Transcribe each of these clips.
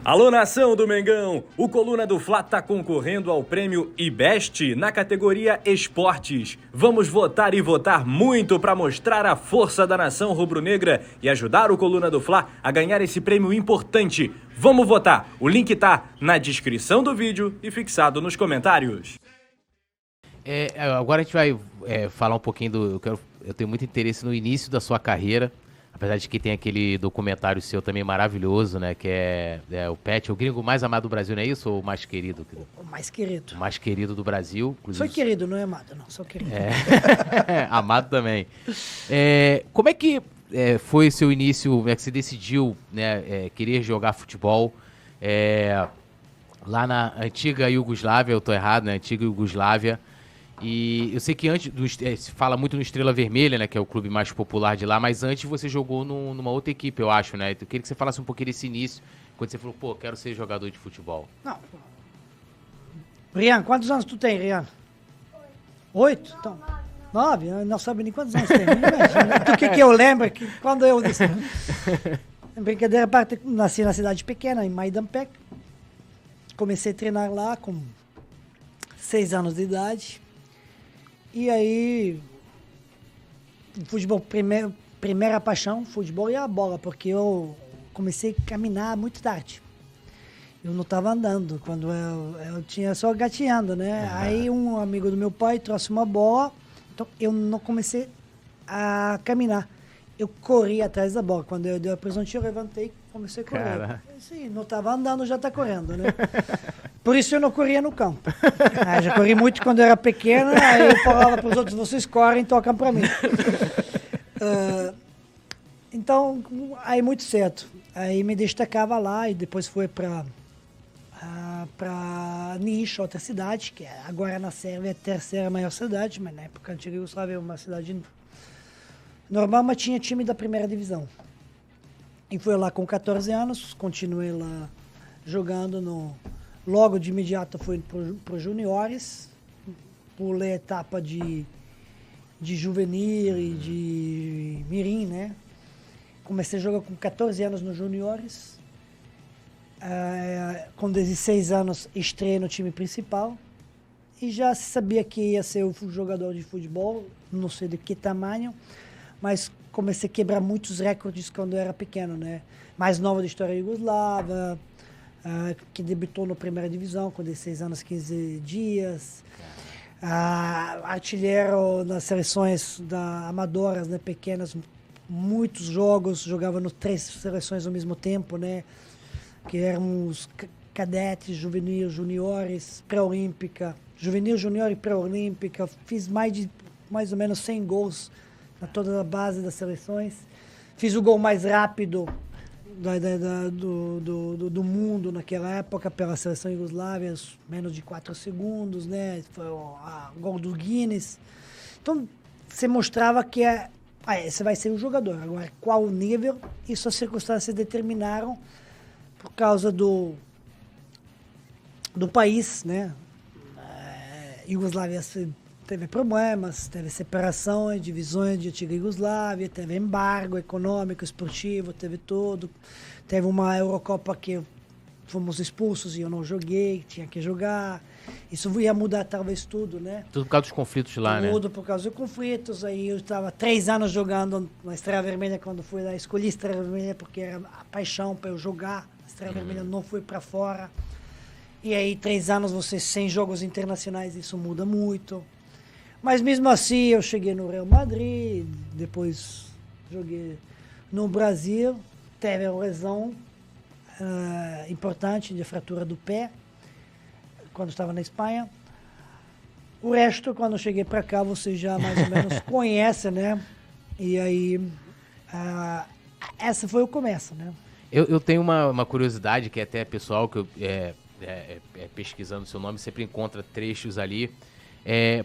Alô, nação do Mengão! O Coluna do Fla tá concorrendo ao prêmio IBEST na categoria Esportes. Vamos votar e votar muito para mostrar a força da nação rubro-negra e ajudar o Coluna do Fla a ganhar esse prêmio importante. Vamos votar! O link tá na descrição do vídeo e fixado nos comentários. Agora a gente vai falar um pouquinho eu tenho muito interesse no início da sua carreira. Apesar de que tem aquele documentário seu também maravilhoso, né? Que é o Pet, o gringo mais amado do Brasil, não é isso? Ou o mais querido? O mais querido. O mais querido do Brasil. Sou querido, não é amado, não. Sou querido. Amado também. Como é que foi seu início, como é que você decidiu, né, querer jogar futebol lá na antiga Iugoslávia, eu tô errado, né? Antiga Iugoslávia. E eu sei que antes, se fala muito no Estrela Vermelha, né, que é o clube mais popular de lá, mas antes você jogou numa outra equipe, eu acho, né? Eu queria que você falasse um pouquinho desse início, quando você falou, quero ser jogador de futebol. Não. Rian, quantos anos tu tem, Rian? 8? Então, 9? Eu não sabe nem quantos anos tem. Do que eu lembro, que quando eu disse... Brincadeira à parte, nasci na cidade pequena, em Majdanpek. Comecei a treinar lá com 6 anos de idade. E aí, futebol, primeira paixão, futebol e a bola, porque eu comecei a caminhar muito tarde. Eu não estava andando, quando eu tinha só gateando, né? Uhum. Aí um amigo do meu pai trouxe uma bola, então eu não comecei a caminhar. Eu corri atrás da bola. Quando eu dei a presuntinha, eu levantei e comecei a correr. Cara. Sim, não estava andando, já está correndo, né? Por isso eu não corria no campo. Já corri muito quando eu era pequena, aí eu falava para os outros, vocês correm, tocam para mim. Então, aí muito certo. Aí me destacava lá e depois foi para Niš, outra cidade, que agora na Sérvia é a terceira maior cidade, mas na época antiga Yugoslávia é uma cidade normal, mas tinha time da primeira divisão. E fui lá com 14 anos, continuei lá jogando logo de imediato fui para os juniores, pulei a etapa de juvenil e de mirim, né? Comecei a jogar com 14 anos nos juniores. Com 16 anos estreiei no time principal. E já sabia que ia ser o jogador de futebol, não sei de que tamanho, mas comecei a quebrar muitos recordes quando eu era pequeno, né? Mais nova da história iugoslava, que debutou na primeira divisão com 16 anos, 15 dias. Artilheiro nas seleções amadoras, né, pequenas, muitos jogos, jogava nas 3 seleções ao mesmo tempo, né? Que eram os cadetes, juvenil, juniores, pré-olímpica, juvenil, junior e pré-olímpica. Fiz mais ou menos 100 gols na toda a base das seleções. Fiz o gol mais rápido do mundo naquela época pela seleção iugoslávia, menos de 4 segundos, né? Foi o gol do Guinness. Então, você mostrava que você vai ser um jogador. Agora, qual o nível? Isso as circunstâncias determinaram por causa do país, né? Iugoslávia teve problemas, teve separações, divisões de antiga Iugoslávia, teve embargo econômico, esportivo, teve tudo. Teve uma Eurocopa que fomos expulsos e eu não joguei, tinha que jogar. Isso ia mudar talvez tudo, né? Tudo por causa dos conflitos lá, né? Tudo por causa dos conflitos. Aí eu estava 3 anos jogando na Estrela Vermelha quando fui lá. Escolhi a Estrela Vermelha porque era a paixão para eu jogar. A Estrela Vermelha não foi para fora. E aí 3 anos você sem jogos internacionais, isso muda muito. Mas mesmo assim, eu cheguei no Real Madrid, depois joguei no Brasil, teve uma lesão importante de fratura do pé, quando estava na Espanha. O resto, quando eu cheguei para cá, você já mais ou menos conhece, né? E aí, essa foi o começo, né? Eu tenho uma curiosidade, que é até pessoal, que eu, pesquisando o seu nome, sempre encontra trechos ali.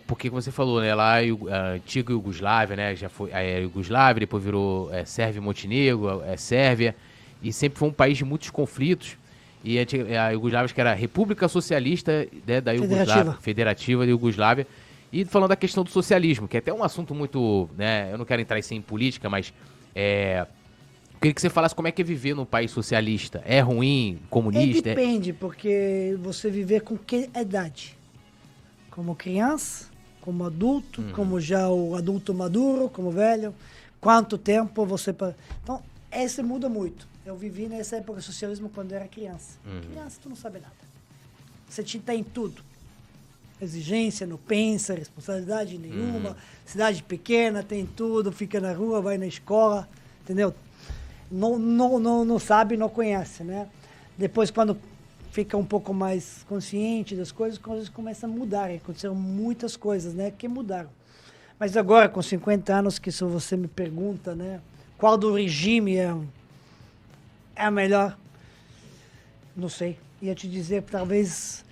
Porque, como você falou, né, lá a antiga Iugoslávia, né, já foi a Iugoslávia, depois virou Sérvia e Montenegro, Sérvia, e sempre foi um país de muitos conflitos. E a Iugoslávia, que era a República Socialista, né, da Iugoslávia, Federativa da Iugoslávia. E falando da questão do socialismo, que é até um assunto muito, né, eu não quero entrar em política, mas queria que você falasse como é que é viver num país socialista. É ruim, comunista? Depende, porque você viver com que idade? Como criança, como adulto, como já o adulto maduro, como velho? Quanto tempo você... Então, esse muda muito. Eu vivi nessa época do socialismo quando eu era criança. Criança, tu não sabe nada. Você tem tudo. Exigência, não pensa, responsabilidade nenhuma. Cidade pequena, tem tudo, fica na rua, vai na escola, entendeu? Não sabe, não conhece, né? Depois, quando fica um pouco mais consciente das coisas começam a mudar. Aconteceram muitas coisas, né, que mudaram. Mas agora, com 50 anos, que se você me pergunta, né, qual do regime é a melhor, não sei. Ia te dizer, talvez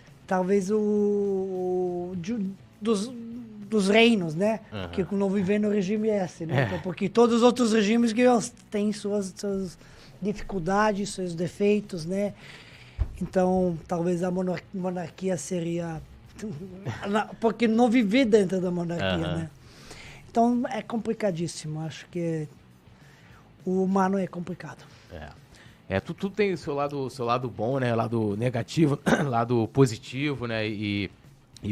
dos reinos, né? Que não viver no regime esse, né? Então, porque todos os outros regimes que têm suas dificuldades, seus defeitos, né? Então, talvez a monarquia seria... Porque não viver dentro da monarquia, né? Então, é complicadíssimo. Acho que o humano é complicado. Tudo tem o seu lado bom, né? Lado negativo, lado positivo, né? E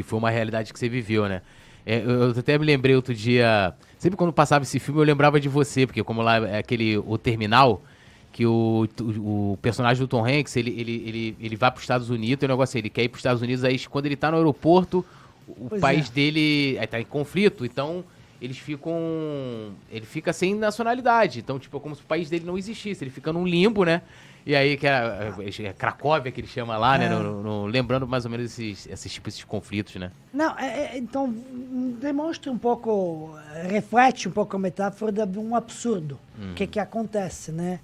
foi uma realidade que você viveu, né? Eu até me lembrei outro dia... Sempre quando passava esse filme, eu lembrava de você, porque como lá é O Terminal, que o personagem do Tom Hanks, ele vai para os Estados Unidos, tem um negócio assim, ele quer ir para os Estados Unidos, aí quando ele tá no aeroporto, o país dele tá em conflito, então... Ele fica sem nacionalidade. Então, tipo, é como se o país dele não existisse. Ele fica num limbo, né? E aí, que é Cracóvia, que ele chama lá, né? Lembrando mais ou menos esses tipos de conflitos, né? Não, então, demonstra um pouco, reflete um pouco a metáfora de um absurdo. O que acontece, né?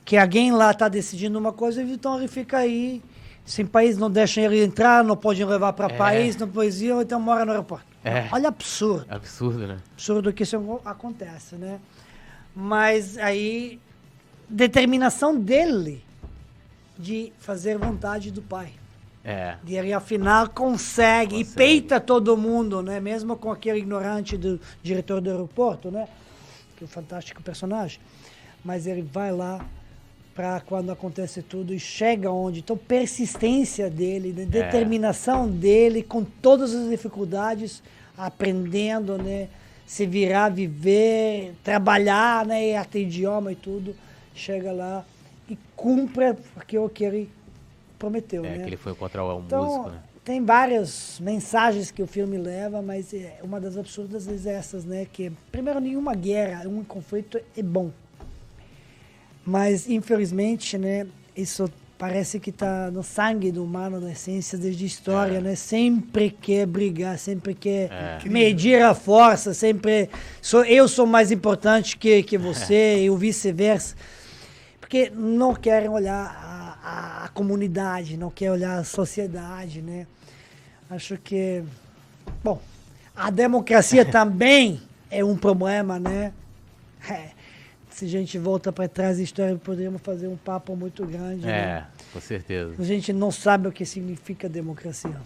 Que alguém lá está decidindo uma coisa e então ele fica aí, sem país, não deixam ele entrar, não podem levar para país, não pode ir, então mora no aeroporto. Olha, absurdo. Absurdo, né? Absurdo que isso acontece, né? Mas aí, determinação dele de fazer vontade do pai. De ele, afinal, consegue e peita todo mundo, né? Mesmo com aquele ignorante do diretor do aeroporto, né? Que é um fantástico personagem. Mas ele vai lá para quando acontece tudo e chega onde. Então, persistência dele, determinação dele, com todas as dificuldades, aprendendo, né? Se virar, viver, trabalhar, né? E até idioma e tudo. Chega lá e cumpre aquilo que ele prometeu, né? Que ele foi encontrar o músico, né? Tem várias mensagens que o filme leva, mas uma das absurdas é essas, né? Que, primeiro, nenhuma guerra, um conflito é bom. Mas, infelizmente, né, isso parece que está no sangue do humano, na essência desde a história, né? Sempre quer brigar, sempre quer medir a força, sempre... eu sou mais importante que você e o vice-versa. Porque não querem olhar a comunidade, não querem olhar a sociedade, né? Acho que... Bom, a democracia também é um problema, né? Se a gente volta para trás da história, poderíamos fazer um papo muito grande. Né? Com certeza. A gente não sabe o que significa democracia.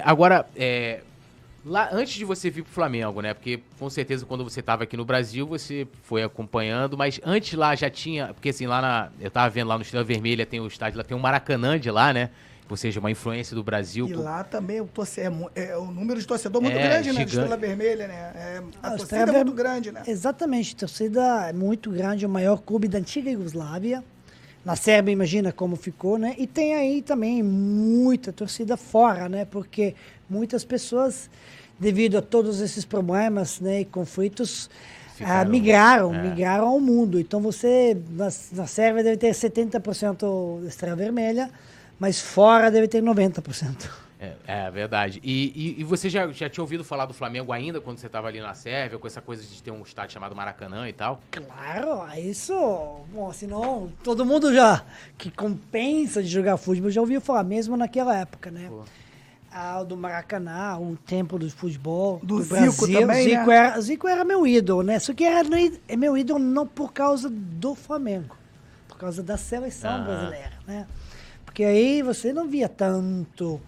Agora, lá antes de você vir pro Flamengo, né? Porque com certeza quando você estava aqui no Brasil, você foi acompanhando, mas antes lá já tinha, porque assim, eu tava vendo lá no Estrela Vermelha, tem o estádio, lá tem o Maracanã de lá, né? Ou seja, uma influência do Brasil. E lá também o número de torcedor muito grande, né? De Estrela Vermelha, né? A torcida é muito grande, né? Exatamente, a torcida é muito grande, o maior clube da antiga Iugoslávia. Na Sérvia, imagina como ficou, né? E tem aí também muita torcida fora, né? Porque muitas pessoas, devido a todos esses problemas, né, e conflitos, migraram ao mundo. Então você, na Sérvia deve ter 70% da Estrela Vermelha, mas fora deve ter 90%. É verdade. E você já tinha ouvido falar do Flamengo ainda, quando você estava ali na Sérvia, com essa coisa de ter um estádio chamado Maracanã e tal? Claro, isso... Bom, senão todo mundo já que compensa de jogar futebol já ouviu falar, mesmo naquela época, né? Do Maracanã, o templo do futebol do Brasil. Zico também, Zico era meu ídolo, né? Só que é meu ídolo não por causa do Flamengo, por causa da seleção brasileira, né? Porque aí você não via tanto...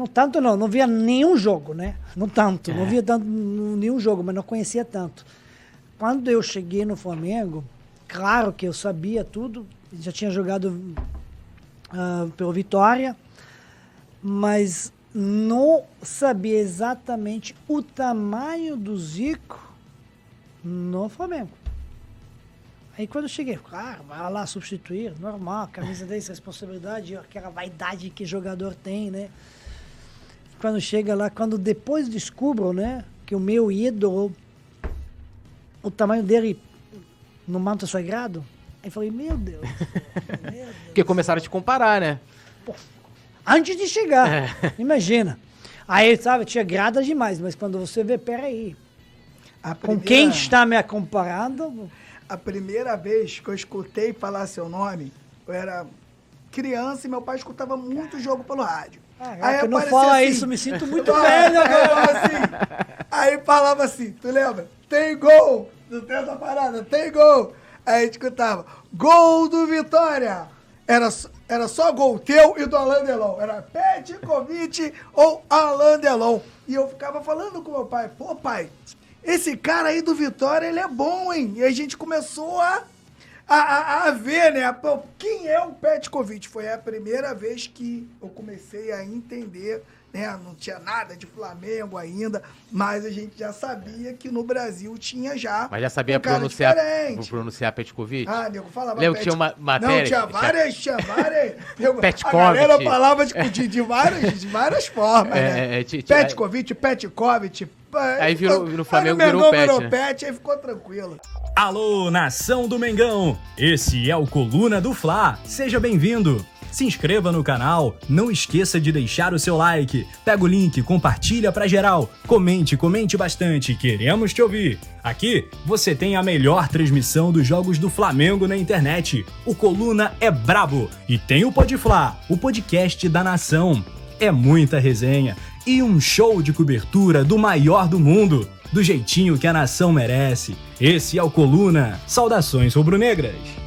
não via nenhum jogo, né? Não via tanto nenhum jogo, mas não conhecia tanto. quando eu cheguei no Flamengo, claro que eu sabia tudo, já tinha jogado pelo Vitória, mas não sabia exatamente o tamanho do Zico no Flamengo. Aí quando eu cheguei, claro, vai lá substituir, normal, camisa 10, responsabilidade, aquela vaidade que jogador tem, né? Quando chega lá, quando depois descubro, né, que o meu ídolo, o tamanho dele no manto sagrado, aí falei, meu Deus. Porque começaram a te comparar, né? Pô, antes de chegar, imagina. Aí, sabe, tinha grada demais, mas quando você vê, peraí, com quem está me comparando? A primeira vez que eu escutei falar seu nome, eu era criança e meu pai escutava muito jogo pelo rádio. Aí não fala assim, isso, me sinto muito velho agora. Assim, aí falava assim, tu lembra? Tem gol! Não tem essa parada? Tem gol! Aí a gente escutava, gol do Vitória! Era só gol teu e do Alain Delon. Era Petkovic ou Alain Delon. E eu ficava falando com meu pai, pô pai, esse cara aí do Vitória, ele é bom, hein? E a gente começou a ver, né? Pô, quem é o Petkovic? Foi a primeira vez que eu comecei a entender, né? Não tinha nada de Flamengo ainda, mas a gente já sabia que no Brasil tinha já. Mas já sabia pronunciar Petkovic? Ah, nego, falava Lembra que tinha uma matéria? Não, tinha várias. Petkovic. A galera falava de várias formas, né? Petkovic, Petkovic. Aí no Flamengo virou Pet, né? Pet, aí ficou tranquilo. Alô, nação do Mengão! Esse é o Coluna do Fla. Seja bem-vindo! Se inscreva no canal, não esqueça de deixar o seu like, pega o link, compartilha pra geral, comente bastante, queremos te ouvir. Aqui você tem a melhor transmissão dos jogos do Flamengo na internet. O Coluna é brabo e tem o Podfla, o podcast da nação. É muita resenha e um show de cobertura do maior do mundo, do jeitinho que a nação merece. Esse é o Coluna. Saudações rubro-negras!